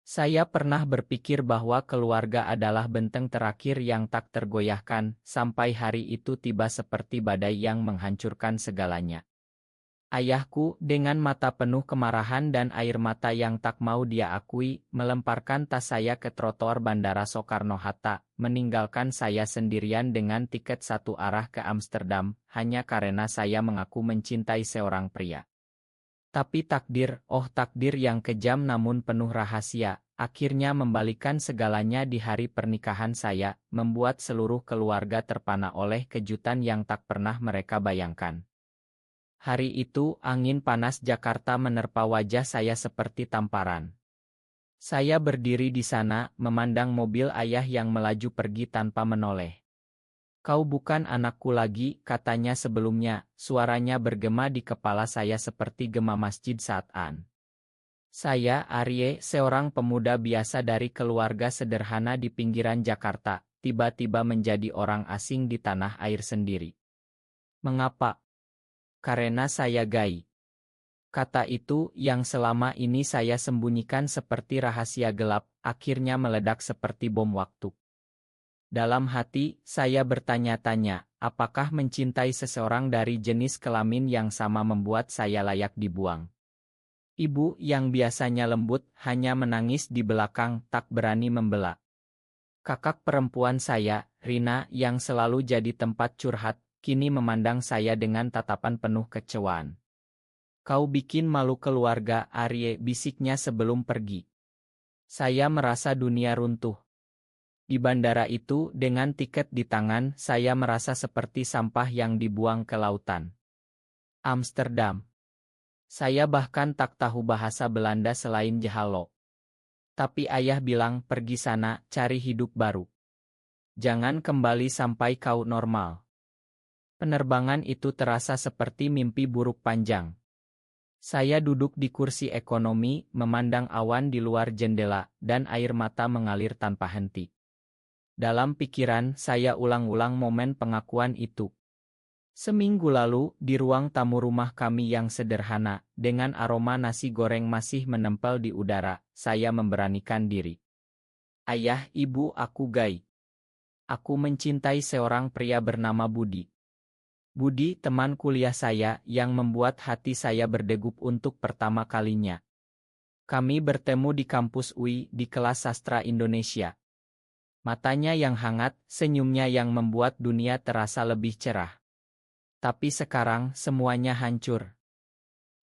Saya pernah berpikir bahwa keluarga adalah benteng terakhir yang tak tergoyahkan, sampai hari itu tiba seperti badai yang menghancurkan segalanya. Ayahku, dengan mata penuh kemarahan dan air mata yang tak mau dia akui, melemparkan tas saya ke trotoar Bandara Soekarno-Hatta, meninggalkan saya sendirian dengan tiket satu arah ke Amsterdam, hanya karena saya mengaku mencintai seorang pria. Tapi takdir, oh takdir yang kejam namun penuh rahasia, akhirnya membalikan segalanya di hari pernikahan saya, membuat seluruh keluarga terpana oleh kejutan yang tak pernah mereka bayangkan. Hari itu, angin panas Jakarta menerpa wajah saya seperti tamparan. Saya berdiri di sana, memandang mobil ayah yang melaju pergi tanpa menoleh. "Kau bukan anakku lagi," katanya sebelumnya, suaranya bergema di kepala saya seperti gema masjid saat an. Saya, Arye, seorang pemuda biasa dari keluarga sederhana di pinggiran Jakarta, tiba-tiba menjadi orang asing di tanah air sendiri. Mengapa? Karena saya gay. Kata itu, yang selama ini saya sembunyikan seperti rahasia gelap, akhirnya meledak seperti bom waktu. Dalam hati, saya bertanya-tanya, apakah mencintai seseorang dari jenis kelamin yang sama membuat saya layak dibuang? Ibu yang biasanya lembut, hanya menangis di belakang, tak berani membela. Kakak perempuan saya, Rina, yang selalu jadi tempat curhat, kini memandang saya dengan tatapan penuh kecewaan. "Kau bikin malu keluarga, Arye," bisiknya sebelum pergi. Saya merasa dunia runtuh. Di bandara itu, dengan tiket di tangan, saya merasa seperti sampah yang dibuang ke lautan. Amsterdam. Saya bahkan tak tahu bahasa Belanda selain Jehalo. Tapi ayah bilang, "Pergi sana, cari hidup baru. Jangan kembali sampai kau normal." Penerbangan itu terasa seperti mimpi buruk panjang. Saya duduk di kursi ekonomi, memandang awan di luar jendela, dan air mata mengalir tanpa henti. Dalam pikiran, saya ulang-ulang momen pengakuan itu. Seminggu lalu, di ruang tamu rumah kami yang sederhana, dengan aroma nasi goreng masih menempel di udara, saya memberanikan diri. "Ayah, ibu, aku gay. Aku mencintai seorang pria bernama Budi." Budi, teman kuliah saya, yang membuat hati saya berdegup untuk pertama kalinya. Kami bertemu di kampus UI, di kelas sastra Indonesia. Matanya yang hangat, senyumnya yang membuat dunia terasa lebih cerah. Tapi sekarang, semuanya hancur.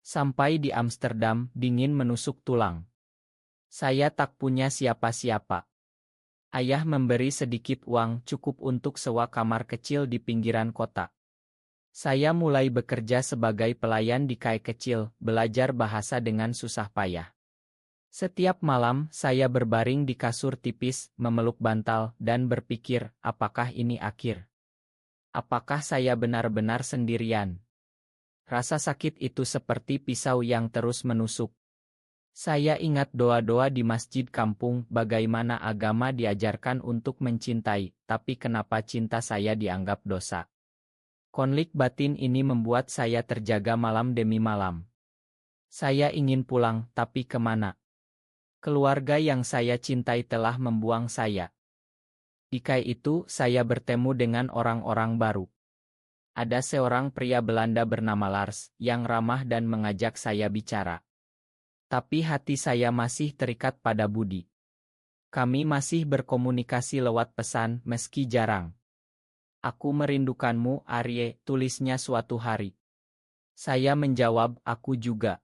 Sampai di Amsterdam, dingin menusuk tulang. Saya tak punya siapa-siapa. Ayah memberi sedikit uang cukup untuk sewa kamar kecil di pinggiran kota. Saya mulai bekerja sebagai pelayan di kai kecil, belajar bahasa dengan susah payah. Setiap malam, saya berbaring di kasur tipis, memeluk bantal, dan berpikir, apakah ini akhir? Apakah saya benar-benar sendirian? Rasa sakit itu seperti pisau yang terus menusuk. Saya ingat doa-doa di masjid kampung, bagaimana agama diajarkan untuk mencintai, tapi kenapa cinta saya dianggap dosa? Konflik batin ini membuat saya terjaga malam demi malam. Saya ingin pulang, tapi kemana? Keluarga yang saya cintai telah membuang saya. Di kai itu, saya bertemu dengan orang-orang baru. Ada seorang pria Belanda bernama Lars, yang ramah dan mengajak saya bicara. Tapi hati saya masih terikat pada Budi. Kami masih berkomunikasi lewat pesan, meski jarang. "Aku merindukanmu, Arye," tulisnya suatu hari. Saya menjawab, "Aku juga."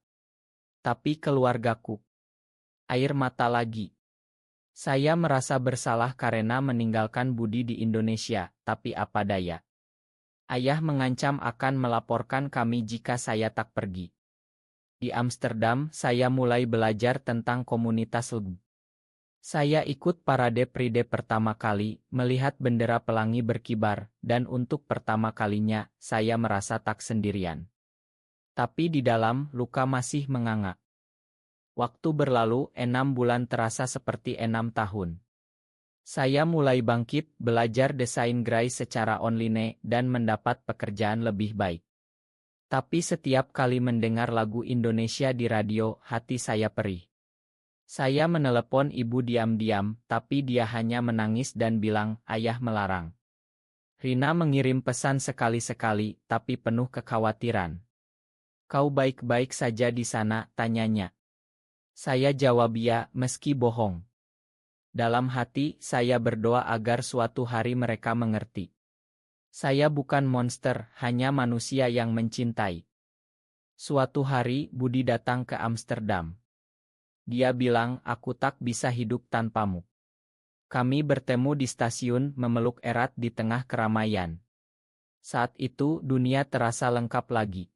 Tapi keluargaku. Air mata lagi. Saya merasa bersalah karena meninggalkan Budi di Indonesia, tapi apa daya. Ayah mengancam akan melaporkan kami jika saya tak pergi. Di Amsterdam, saya mulai belajar tentang komunitas LGB. Saya ikut parade Pride pertama kali, melihat bendera pelangi berkibar, dan untuk pertama kalinya, saya merasa tak sendirian. Tapi di dalam, luka masih menganga. Waktu berlalu, 6 bulan terasa seperti 6 tahun. Saya mulai bangkit, belajar desain gerai secara online, dan mendapat pekerjaan lebih baik. Tapi setiap kali mendengar lagu Indonesia di radio, hati saya perih. Saya menelepon ibu diam-diam, tapi dia hanya menangis dan bilang, ayah melarang. Rina mengirim pesan sekali-sekali, tapi penuh kekhawatiran. Kau baik-baik saja di sana, tanyanya. Saya jawab ya, meski bohong. Dalam hati, saya berdoa agar suatu hari mereka mengerti. Saya bukan monster, hanya manusia yang mencintai. Suatu hari, Budi datang ke Amsterdam. Dia bilang, aku tak bisa hidup tanpamu. Kami bertemu di stasiun, memeluk erat di tengah keramaian. Saat itu, dunia terasa lengkap lagi.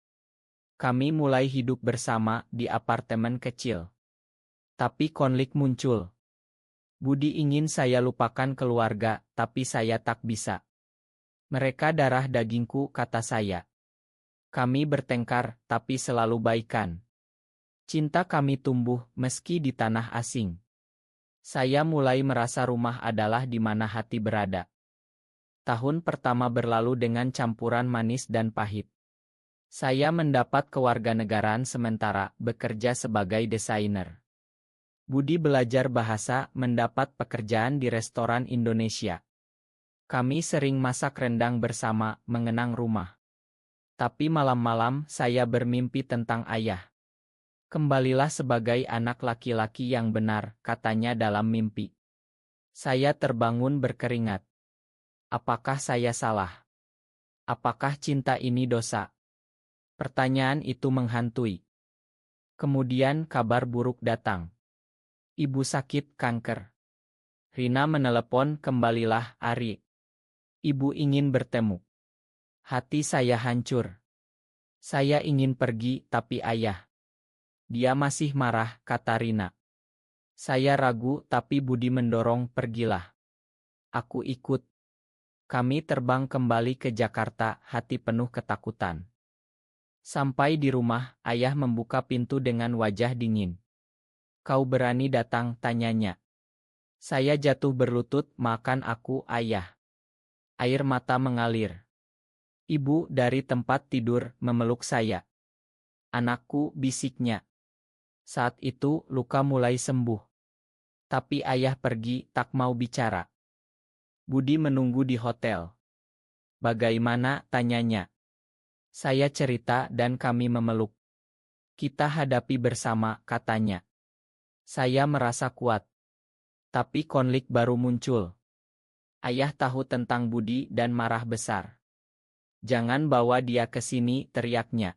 Kami mulai hidup bersama di apartemen kecil. Tapi konflik muncul. Budi ingin saya lupakan keluarga, tapi saya tak bisa. Mereka darah dagingku, kata saya. Kami bertengkar, tapi selalu baikan. Cinta kami tumbuh, meski di tanah asing. Saya mulai merasa rumah adalah di mana hati berada. Tahun pertama berlalu dengan campuran manis dan pahit. Saya mendapat kewarganegaraan sementara, bekerja sebagai desainer. Budi belajar bahasa, mendapat pekerjaan di restoran Indonesia. Kami sering masak rendang bersama, mengenang rumah. Tapi malam-malam saya bermimpi tentang ayah. Kembalilah sebagai anak laki-laki yang benar, katanya dalam mimpi. Saya terbangun berkeringat. Apakah saya salah? Apakah cinta ini dosa? Pertanyaan itu menghantui. Kemudian kabar buruk datang. Ibu sakit kanker. Rina menelepon, kembalilah, Ari. Ibu ingin bertemu. Hati saya hancur. Saya ingin pergi, tapi ayah. Dia masih marah, kata Rina. Saya ragu, tapi Budi mendorong, pergilah. Aku ikut. Kami terbang kembali ke Jakarta, hati penuh ketakutan. Sampai di rumah, ayah membuka pintu dengan wajah dingin. Kau berani datang, tanyanya. Saya jatuh berlutut, makan aku, ayah. Air mata mengalir. Ibu dari tempat tidur memeluk saya. Anakku, bisiknya. Saat itu, luka mulai sembuh. Tapi ayah pergi, tak mau bicara. Budi menunggu di hotel. Bagaimana, tanyanya. Saya cerita dan kami memeluk. Kita hadapi bersama, katanya. Saya merasa kuat. Tapi konflik baru muncul. Ayah tahu tentang Budi dan marah besar. Jangan bawa dia ke sini, teriaknya.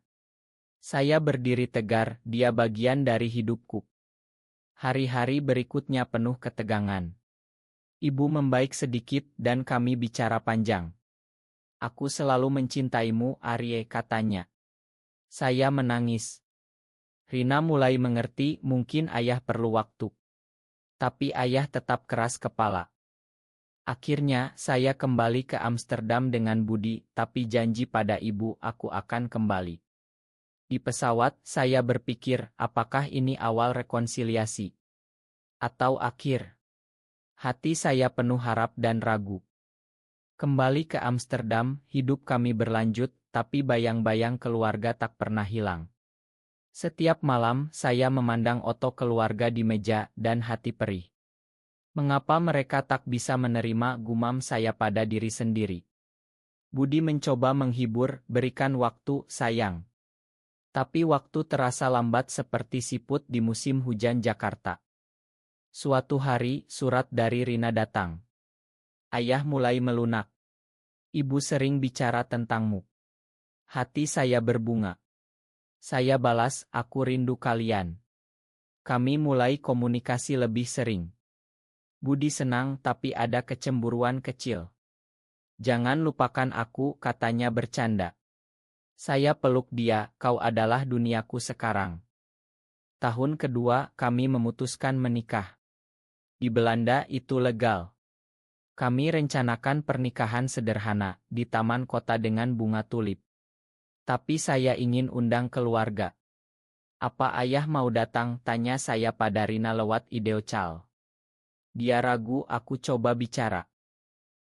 Saya berdiri tegar, dia bagian dari hidupku. Hari-hari berikutnya penuh ketegangan. Ibu membaik sedikit dan kami bicara panjang. Aku selalu mencintaimu, Arye, katanya. Saya menangis. Rina mulai mengerti, mungkin ayah perlu waktu. Tapi ayah tetap keras kepala. Akhirnya, saya kembali ke Amsterdam dengan Budi, tapi janji pada ibu aku akan kembali. Di pesawat, saya berpikir, apakah ini awal rekonsiliasi? Atau akhir? Hati saya penuh harap dan ragu. Kembali ke Amsterdam, hidup kami berlanjut, tapi bayang-bayang keluarga tak pernah hilang. Setiap malam, saya memandang foto keluarga di meja, dan hati perih. Mengapa mereka tak bisa menerima, gumam saya pada diri sendiri. Budi mencoba menghibur, berikan waktu, sayang. Tapi waktu terasa lambat seperti siput di musim hujan Jakarta. Suatu hari, surat dari Rina datang. Ayah mulai melunak. Ibu sering bicara tentangmu. Hati saya berbunga. Saya balas, aku rindu kalian. Kami mulai komunikasi lebih sering. Budi senang tapi ada kecemburuan kecil. Jangan lupakan aku, katanya bercanda. Saya peluk dia, kau adalah duniaku sekarang. Tahun kedua, kami memutuskan menikah. Di Belanda itu legal. Kami rencanakan pernikahan sederhana, di taman kota dengan bunga tulip. Tapi saya ingin undang keluarga. Apa ayah mau datang, tanya saya pada Rina lewat video call. Dia ragu, aku coba bicara.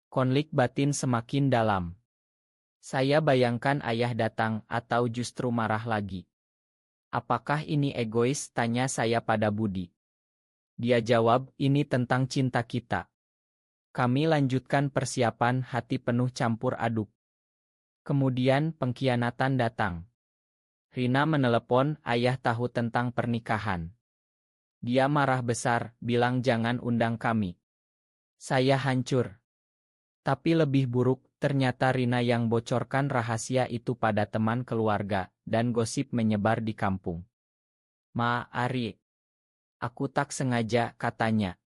Konflik batin semakin dalam. Saya bayangkan ayah datang, atau justru marah lagi. Apakah ini egois, tanya saya pada Budi. Dia jawab, ini tentang cinta kita. Kami lanjutkan persiapan, hati penuh campur aduk. Kemudian pengkhianatan datang. Rina menelepon, ayah tahu tentang pernikahan. Dia marah besar, bilang jangan undang kami. Saya hancur. Tapi lebih buruk, ternyata Rina yang bocorkan rahasia itu pada teman keluarga, dan gosip menyebar di kampung. Ma, Ari. Aku tak sengaja, katanya.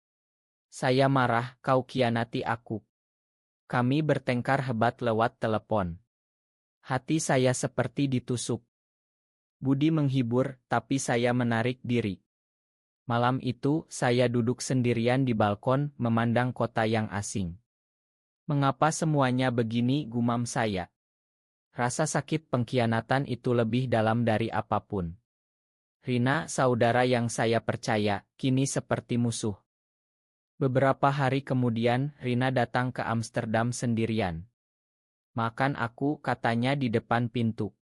Saya marah, kau khianati aku. Kami bertengkar hebat lewat telepon. Hati saya seperti ditusuk. Budi menghibur, tapi saya menarik diri. Malam itu, saya duduk sendirian di balkon, memandang kota yang asing. Mengapa semuanya begini, gumam saya. Rasa sakit pengkhianatan itu lebih dalam dari apapun. Rina, saudara yang saya percaya, kini seperti musuh. Beberapa hari kemudian, Rina datang ke Amsterdam sendirian. Makan aku, katanya di depan pintu.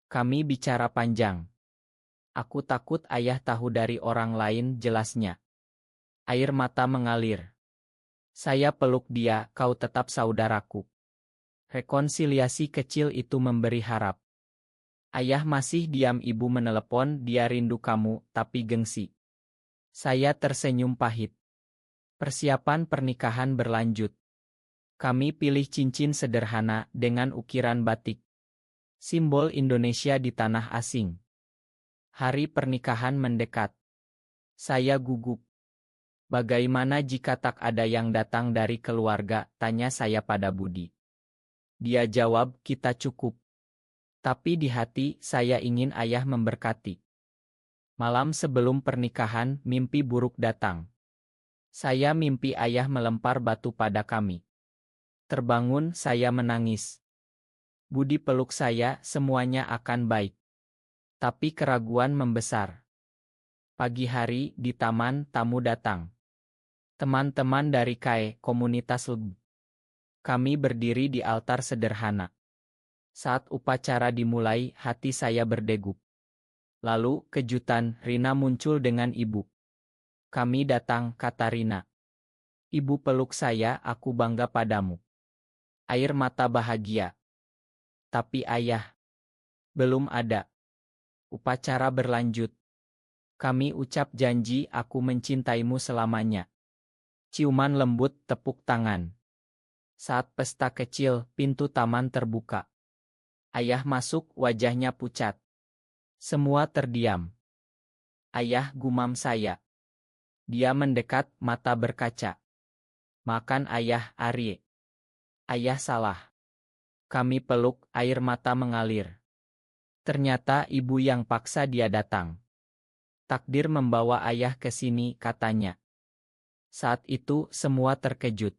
Kami bicara panjang. Aku takut ayah tahu dari orang lain, jelasnya. Air mata mengalir. Saya peluk dia, kau tetap saudaraku. Rekonsiliasi kecil itu memberi harap. Ayah masih diam, ibu menelepon, dia rindu kamu, tapi gengsi. Saya tersenyum pahit. Persiapan pernikahan berlanjut. Kami pilih cincin sederhana dengan ukiran batik. Simbol Indonesia di tanah asing. Hari pernikahan mendekat. Saya gugup. Bagaimana jika tak ada yang datang dari keluarga, tanya saya pada Budi. Dia jawab, kita cukup. Tapi di hati, saya ingin ayah memberkati. Malam sebelum pernikahan, mimpi buruk datang. Saya mimpi ayah melempar batu pada kami. Terbangun, saya menangis. Budi peluk saya, semuanya akan baik. Tapi keraguan membesar. Pagi hari, di taman, tamu datang. Teman-teman dari KAE, komunitas LB. Kami berdiri di altar sederhana. Saat upacara dimulai, hati saya berdegup. Lalu, kejutan, Rina muncul dengan ibu. Kami datang, kata Rina. Ibu peluk saya, aku bangga padamu. Air mata bahagia. Tapi ayah, belum ada. Upacara berlanjut. Kami ucap janji, aku mencintaimu selamanya. Ciuman lembut, tepuk tangan. Saat pesta kecil, pintu taman terbuka. Ayah masuk, wajahnya pucat. Semua terdiam. Ayah, gumam saya. Dia mendekat, mata berkaca. Makan ayah, Arye. Ayah salah. Kami peluk, air mata mengalir. Ternyata ibu yang paksa dia datang. Takdir membawa ayah ke sini, katanya. Saat itu, semua terkejut.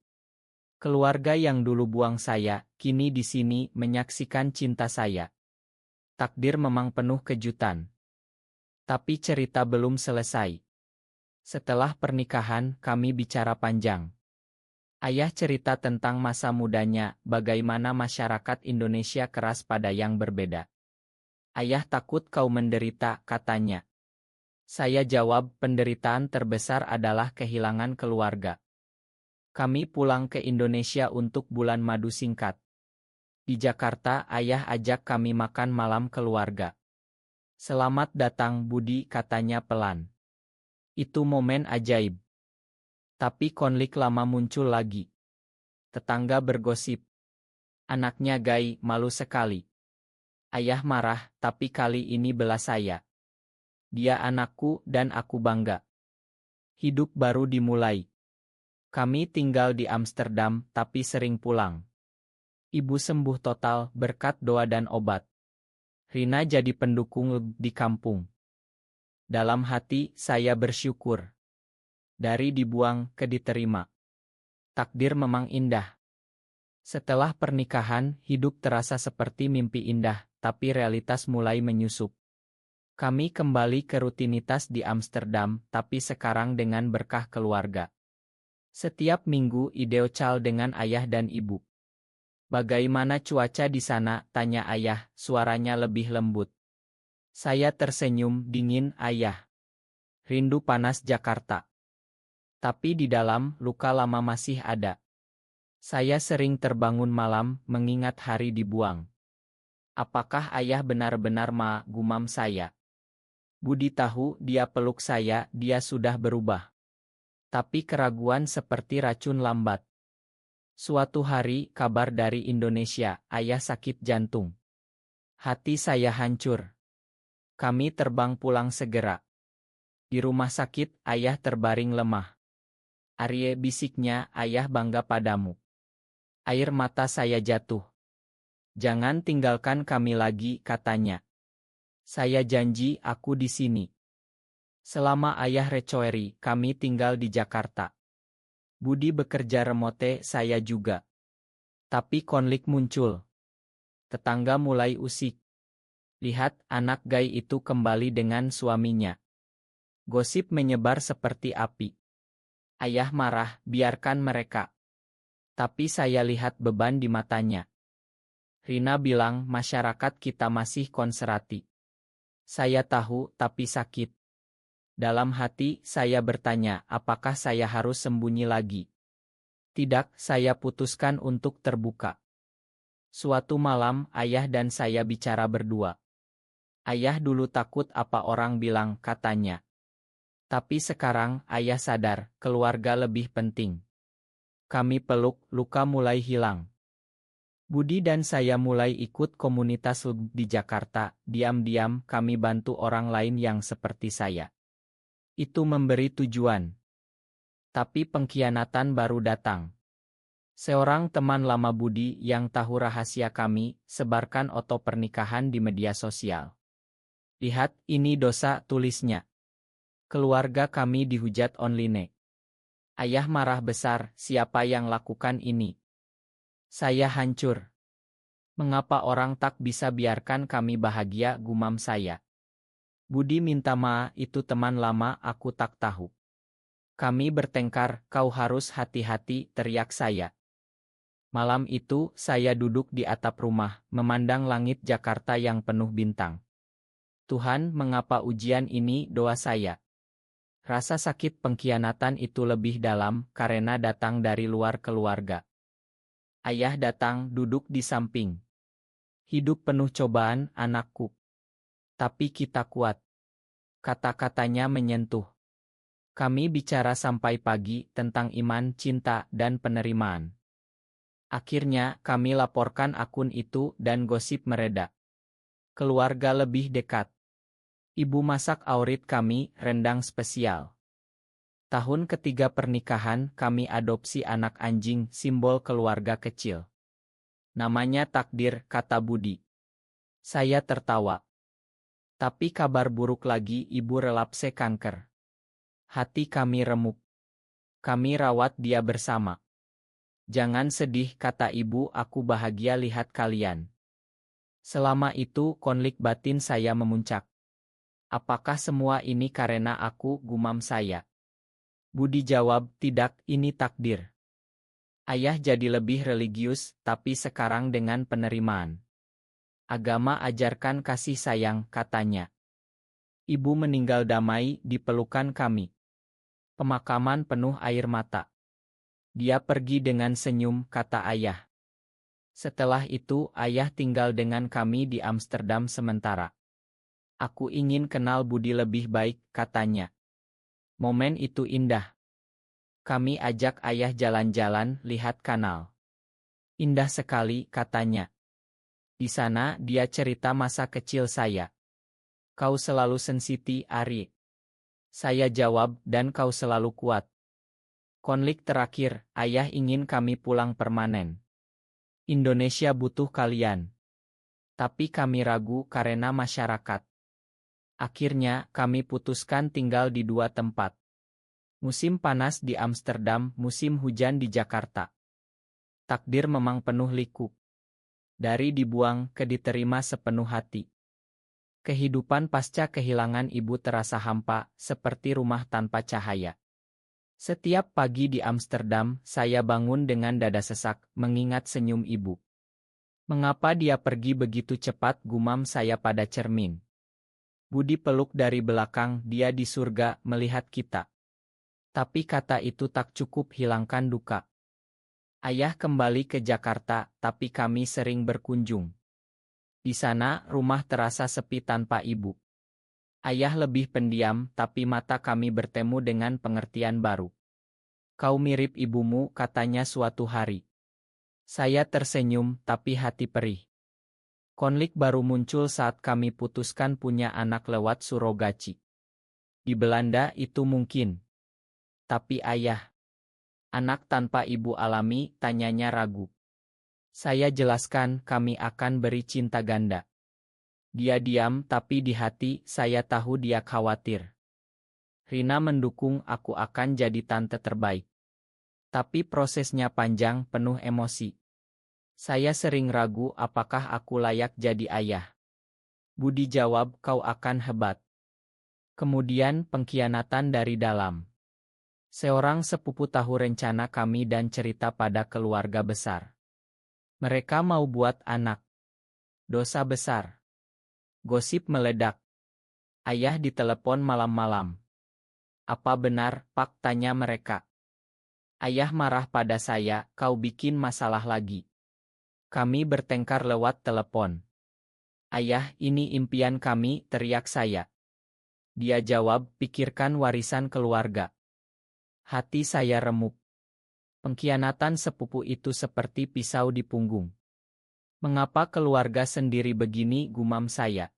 Keluarga yang dulu buang saya, kini di sini menyaksikan cinta saya. Takdir memang penuh kejutan. Tapi cerita belum selesai. Setelah pernikahan, kami bicara panjang. Ayah cerita tentang masa mudanya, bagaimana masyarakat Indonesia keras pada yang berbeda. Ayah takut kau menderita, katanya. Saya jawab, penderitaan terbesar adalah kehilangan keluarga. Kami pulang ke Indonesia untuk bulan madu singkat. Di Jakarta, ayah ajak kami makan malam keluarga. Selamat datang Budi, katanya pelan. Itu momen ajaib. Tapi konflik lama muncul lagi. Tetangga bergosip. Anaknya gay, malu sekali. Ayah marah, tapi kali ini bela saya. Dia anakku dan aku bangga. Hidup baru dimulai. Kami tinggal di Amsterdam, tapi sering pulang. Ibu sembuh total berkat doa dan obat. Rina jadi pendukung di kampung. Dalam hati, saya bersyukur. Dari dibuang ke diterima. Takdir memang indah. Setelah pernikahan, hidup terasa seperti mimpi indah, tapi realitas mulai menyusup. Kami kembali ke rutinitas di Amsterdam, tapi sekarang dengan berkah keluarga. Setiap minggu ideocal dengan ayah dan ibu. Bagaimana cuaca di sana, tanya ayah, suaranya lebih lembut. Saya tersenyum, dingin ayah. Rindu panas Jakarta. Tapi di dalam, luka lama masih ada. Saya sering terbangun malam, mengingat hari dibuang. Apakah ayah benar-benar gumam saya? Budi tahu, dia peluk saya, dia sudah berubah. Tapi keraguan seperti racun lambat. Suatu hari, kabar dari Indonesia, ayah sakit jantung. Hati saya hancur. Kami terbang pulang segera. Di rumah sakit, ayah terbaring lemah. Arye, bisiknya, ayah bangga padamu. Air mata saya jatuh. Jangan tinggalkan kami lagi, katanya. Saya janji aku di sini. Selama ayah recovery, kami tinggal di Jakarta. Budi bekerja remote, saya juga. Tapi konflik muncul. Tetangga mulai usik. Lihat, anak gay itu kembali dengan suaminya. Gosip menyebar seperti api. Ayah marah, biarkan mereka. Tapi saya lihat beban di matanya. Rina bilang masyarakat kita masih konservatif. Saya tahu, tapi sakit. Dalam hati, saya bertanya, apakah saya harus sembunyi lagi? Tidak, saya putuskan untuk terbuka. Suatu malam, ayah dan saya bicara berdua. Ayah dulu takut apa orang bilang, katanya. Tapi sekarang, ayah sadar, keluarga lebih penting. Kami peluk, luka mulai hilang. Budi dan saya mulai ikut komunitas di Jakarta, diam-diam kami bantu orang lain yang seperti saya. Itu memberi tujuan. Tapi pengkhianatan baru datang. Seorang teman lama Budi yang tahu rahasia kami, sebarkan foto pernikahan di media sosial. Lihat, ini dosa, tulisnya. Keluarga kami dihujat online. Ayah marah besar, siapa yang lakukan ini? Saya hancur. Mengapa orang tak bisa biarkan kami bahagia, gumam saya. Budi minta maaf, itu teman lama, aku tak tahu. Kami bertengkar, kau harus hati-hati, teriak saya. Malam itu, saya duduk di atap rumah, memandang langit Jakarta yang penuh bintang. Tuhan, mengapa ujian ini, doa saya. Rasa sakit pengkhianatan itu lebih dalam, karena datang dari luar keluarga. Ayah datang, duduk di samping. Hidup penuh cobaan, anakku. Tapi kita kuat. Kata-katanya menyentuh. Kami bicara sampai pagi tentang iman, cinta, dan penerimaan. Akhirnya, kami laporkan akun itu dan gosip mereda. Keluarga lebih dekat. Ibu masak aurit kami, rendang spesial. Tahun ketiga pernikahan, kami adopsi anak anjing, simbol keluarga kecil. Namanya Takdir, kata Budi. Saya tertawa. Tapi kabar buruk lagi, ibu relapse kanker. Hati kami remuk. Kami rawat dia bersama. Jangan sedih, kata ibu, aku bahagia lihat kalian. Selama itu, konflik batin saya memuncak. Apakah semua ini karena aku, gumam saya. Budi jawab, tidak, ini takdir. Ayah jadi lebih religius, tapi sekarang dengan penerimaan. Agama ajarkan kasih sayang, katanya. Ibu meninggal damai di pelukan kami. Pemakaman penuh air mata. Dia pergi dengan senyum, kata ayah. Setelah itu, ayah tinggal dengan kami di Amsterdam sementara. Aku ingin kenal Budi lebih baik, katanya. Momen itu indah. Kami ajak ayah jalan-jalan, lihat kanal. Indah sekali, katanya. Di sana, dia cerita masa kecil saya. Kau selalu sensitif, Ari. Saya jawab, dan kau selalu kuat. Konflik terakhir, ayah ingin kami pulang permanen. Indonesia butuh kalian. Tapi kami ragu karena masyarakat. Akhirnya, kami putuskan tinggal di dua tempat. Musim panas di Amsterdam, musim hujan di Jakarta. Takdir memang penuh liku. Dari dibuang ke diterima sepenuh hati. Kehidupan pasca kehilangan ibu terasa hampa, seperti rumah tanpa cahaya. Setiap pagi di Amsterdam, saya bangun dengan dada sesak, mengingat senyum ibu. Mengapa dia pergi begitu cepat, gumam saya pada cermin. Budi peluk dari belakang, dia di surga, melihat kita. Tapi kata itu tak cukup hilangkan duka. Ayah kembali ke Jakarta, tapi kami sering berkunjung. Di sana, rumah terasa sepi tanpa ibu. Ayah lebih pendiam, tapi mata kami bertemu dengan pengertian baru. Kau mirip ibumu, katanya suatu hari. Saya tersenyum, tapi hati perih. Konflik baru muncul saat kami putuskan punya anak lewat surogasi. Di Belanda itu mungkin. Tapi ayah, anak tanpa ibu alami, tanyanya ragu. Saya jelaskan kami akan beri cinta ganda. Dia diam, tapi di hati saya tahu dia khawatir. Rina mendukung aku akan jadi tante terbaik. Tapi prosesnya panjang, penuh emosi. Saya sering ragu apakah aku layak jadi ayah. Budi jawab, kau akan hebat. Kemudian pengkhianatan dari dalam. Seorang sepupu tahu rencana kami dan cerita pada keluarga besar. Mereka mau buat anak. Dosa besar. Gosip meledak. Ayah ditelepon malam-malam. Apa benar, Pak? Tanya mereka. Ayah marah pada saya, kau bikin masalah lagi. Kami bertengkar lewat telepon. Ayah, ini impian kami, teriak saya. Dia jawab, pikirkan warisan keluarga. Hati saya remuk. Pengkhianatan sepupu itu seperti pisau di punggung. Mengapa keluarga sendiri begini, gumam saya.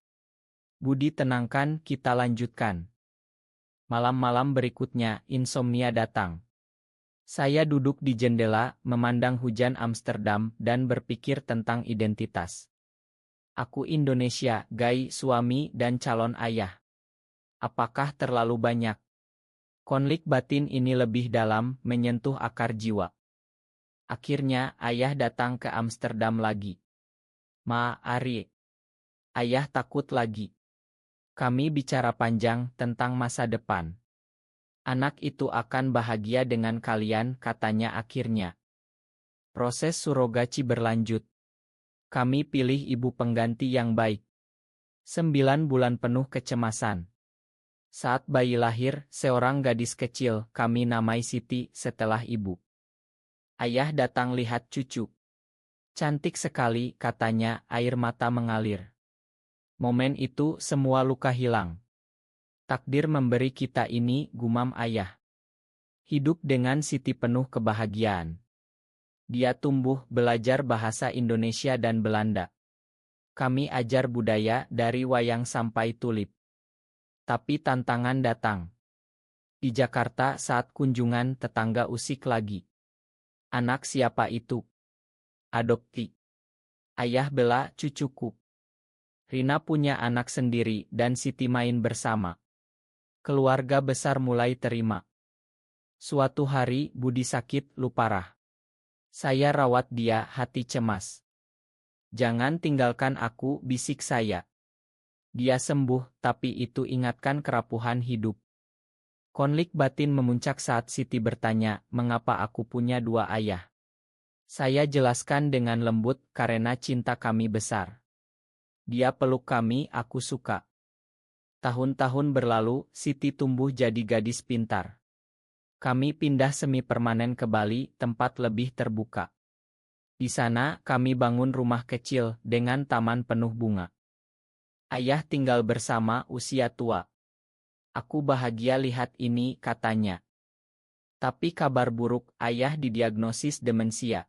Budi tenangkan, kita lanjutkan. Malam-malam berikutnya, insomnia datang. Saya duduk di jendela, memandang hujan Amsterdam, dan berpikir tentang identitas. Aku Indonesia, gay, suami, dan calon ayah. Apakah terlalu banyak? Konflik batin ini lebih dalam, menyentuh akar jiwa. Akhirnya, ayah datang ke Amsterdam lagi. Ma, Ari. Ayah takut lagi. Kami bicara panjang tentang masa depan. Anak itu akan bahagia dengan kalian, katanya akhirnya. Proses surogasi berlanjut. Kami pilih ibu pengganti yang baik. 9 bulan penuh kecemasan. Saat bayi lahir, seorang gadis kecil, kami namai Siti, setelah ibu. Ayah datang lihat cucu. Cantik sekali, katanya, air mata mengalir. Momen itu semua luka hilang. Takdir memberi kita ini, gumam ayah. Hidup dengan Siti penuh kebahagiaan. Dia tumbuh, belajar bahasa Indonesia dan Belanda. Kami ajar budaya dari wayang sampai tulip. Tapi tantangan datang. Di Jakarta saat kunjungan tetangga usik lagi. Anak siapa itu? Adopsi. Ayah bela cucuku. Rina punya anak sendiri dan Siti main bersama. Keluarga besar mulai terima. Suatu hari Budi sakit, flu parah. Saya rawat dia, hati cemas. Jangan tinggalkan aku, bisik saya. Dia sembuh, tapi itu ingatkan kerapuhan hidup. Konflik batin memuncak saat Siti bertanya, mengapa aku punya dua ayah? Saya jelaskan dengan lembut, karena cinta kami besar. Dia peluk kami, aku suka. Tahun-tahun berlalu, Siti tumbuh jadi gadis pintar. Kami pindah semi permanen ke Bali, tempat lebih terbuka. Di sana, kami bangun rumah kecil, dengan taman penuh bunga. Ayah tinggal bersama, usia tua. Aku bahagia lihat ini, katanya. Tapi kabar buruk, ayah didiagnosis demensia.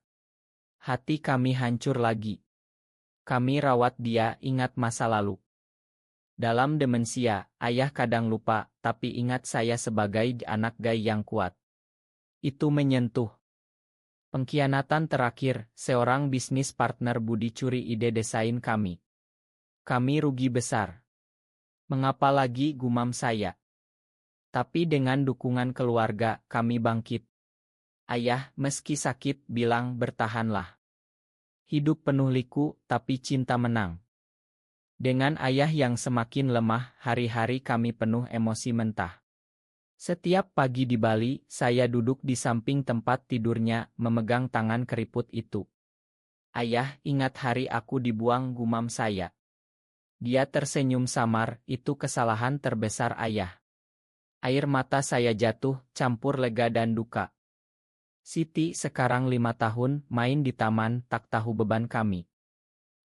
Hati kami hancur lagi. Kami rawat dia, ingat masa lalu. Dalam demensia, ayah kadang lupa, tapi ingat saya sebagai anak gay yang kuat. Itu menyentuh. Pengkhianatan terakhir, seorang bisnis partner Budi curi ide desain kami. Kami rugi besar. Mengapa lagi, gumam saya. Tapi dengan dukungan keluarga, kami bangkit. Ayah, meski sakit, bilang bertahanlah. Hidup penuh liku, tapi cinta menang. Dengan ayah yang semakin lemah, hari-hari kami penuh emosi mentah. Setiap pagi di Bali, saya duduk di samping tempat tidurnya, memegang tangan keriput itu. Ayah, ingat hari aku dibuang, gumam saya. Dia tersenyum samar, itu kesalahan terbesar ayah. Air mata saya jatuh, campur lega dan duka. Siti sekarang 5 tahun, main di taman, tak tahu beban kami.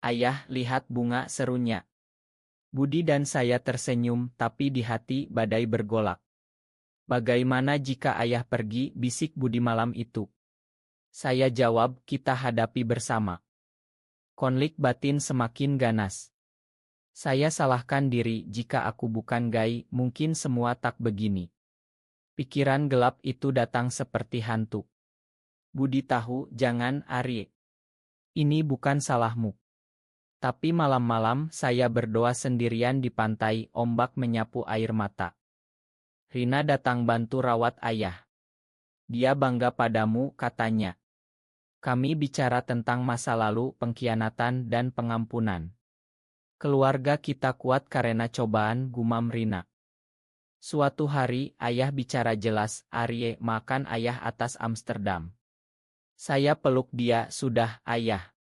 Ayah, lihat bunga, serunya. Budi dan saya tersenyum, tapi di hati badai bergolak. Bagaimana jika ayah pergi, bisik Budi malam itu. Saya jawab, kita hadapi bersama. Konflik batin semakin ganas. Saya salahkan diri, jika aku bukan Gai, mungkin semua tak begini. Pikiran gelap itu datang seperti hantu. Budi tahu, jangan, Arye. Ini bukan salahmu. Tapi malam-malam saya berdoa sendirian di pantai, ombak menyapu air mata. Rina datang bantu rawat ayah. Dia bangga padamu, katanya. Kami bicara tentang masa lalu, pengkhianatan, dan pengampunan. Keluarga kita kuat karena cobaan, gumam Rina. Suatu hari, ayah bicara jelas, Arye, makan ayah atas Amsterdam. Saya peluk dia, sudah, ayah.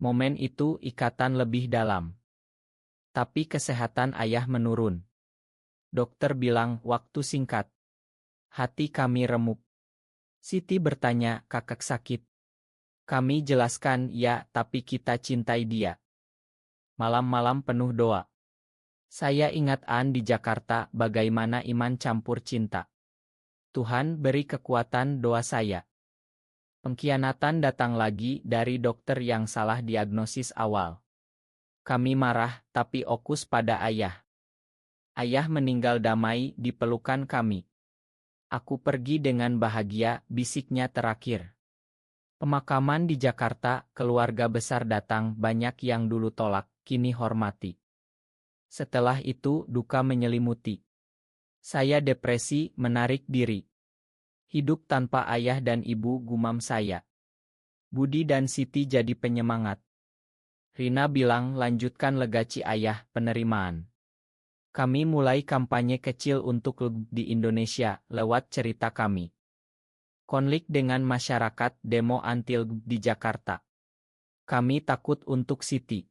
Momen itu ikatan lebih dalam. Tapi kesehatan ayah menurun. Dokter bilang, waktu singkat. Hati kami remuk. Siti bertanya, kakak sakit? Kami jelaskan, ya, tapi kita cintai dia. Malam-malam penuh doa. Saya ingat An di Jakarta, bagaimana iman campur cinta. Tuhan beri kekuatan doa saya. Pengkhianatan datang lagi dari dokter yang salah diagnosis awal. Kami marah, tapi fokus pada ayah. Ayah meninggal damai di pelukan kami. Aku pergi dengan bahagia, bisiknya terakhir. Pemakaman di Jakarta, keluarga besar datang, banyak yang dulu tolak, kini hormati. Setelah itu, duka menyelimuti. Saya depresi, menarik diri. Hidup tanpa ayah dan ibu, gumam saya. Budi dan Siti jadi penyemangat. Rina bilang, lanjutkan legacy ayah, penerimaan. Kami mulai kampanye kecil untuk di Indonesia, lewat cerita kami. Konflik dengan masyarakat, demo anti di Jakarta. Kami takut untuk Siti.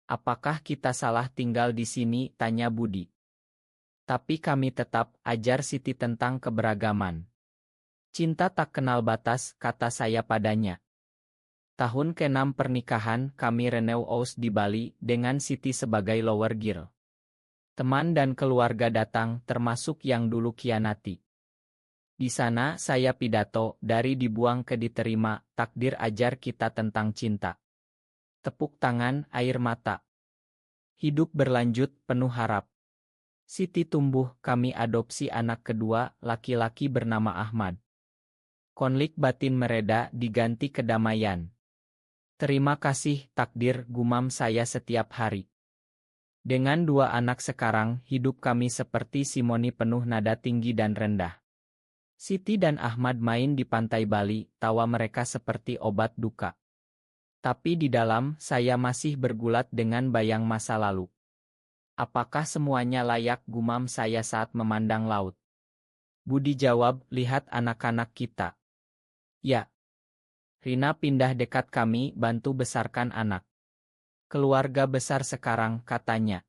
Apakah kita salah tinggal di sini, tanya Budi. Tapi kami tetap ajar Siti tentang keberagaman. Cinta tak kenal batas, kata saya padanya. Tahun ke-6 pernikahan, kami renew house di Bali, dengan Siti sebagai lower girl. Teman dan keluarga datang, termasuk yang dulu khianati. Di sana saya pidato, dari dibuang ke diterima, takdir ajar kita tentang cinta. Tepuk tangan, air mata. Hidup berlanjut, penuh harap. Siti tumbuh, kami adopsi anak kedua, laki-laki bernama Ahmad. Konflik batin mereda, diganti kedamaian. Terima kasih, takdir, gumam saya setiap hari. Dengan 2 anak sekarang, hidup kami seperti simoni penuh nada tinggi dan rendah. Siti dan Ahmad main di pantai Bali, tawa mereka seperti obat duka. Tapi di dalam, saya masih bergulat dengan bayang masa lalu. Apakah semuanya layak, gumam saya saat memandang laut. Budi jawab, lihat anak-anak kita. Ya. Rina pindah dekat kami, bantu besarkan anak. Keluarga besar sekarang, katanya.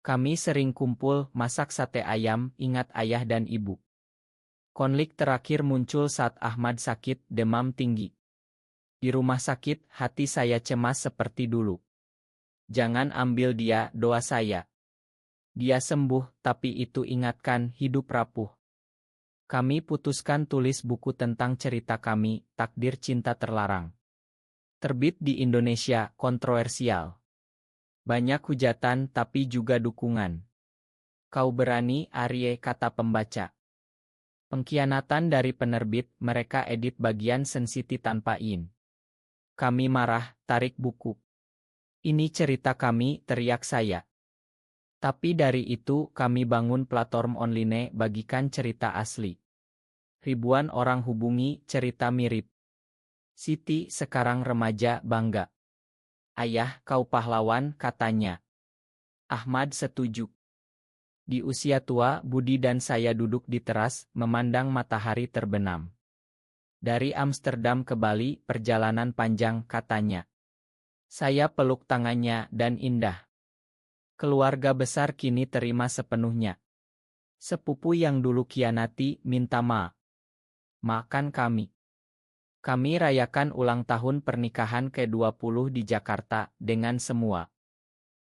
Kami sering kumpul, masak sate ayam, ingat ayah dan ibu. Konflik terakhir muncul saat Ahmad sakit, demam tinggi. Di rumah sakit, hati saya cemas seperti dulu. Jangan ambil dia, doa saya. Dia sembuh, tapi itu ingatkan, hidup rapuh. Kami putuskan tulis buku tentang cerita kami, takdir cinta terlarang. Terbit di Indonesia, kontroversial. Banyak hujatan tapi juga dukungan. Kau berani, Arye, kata pembaca. Pengkhianatan dari penerbit, mereka edit bagian sensitif tanpa izin. Kami marah, tarik buku. Ini cerita kami, teriak saya. Tapi dari itu, kami bangun platform online, bagikan cerita asli. Ribuan orang hubungi, cerita mirip. Siti, sekarang remaja, bangga. Ayah, kau pahlawan, katanya. Ahmad setuju. Di usia tua, Budi dan saya duduk di teras, memandang matahari terbenam. Dari Amsterdam ke Bali, perjalanan panjang, katanya. Saya peluk tangannya, dan indah. Keluarga besar kini terima sepenuhnya. Sepupu yang dulu kianati, minta maafkan kami. Kami rayakan ulang tahun pernikahan ke-20 di Jakarta, dengan semua.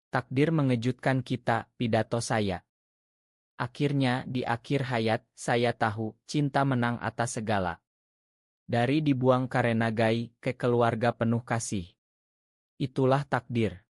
Takdir mengejutkan kita, pidato saya. Akhirnya, di akhir hayat, saya tahu, cinta menang atas segala. Dari dibuang karena gay, ke keluarga penuh kasih. Itulah takdir.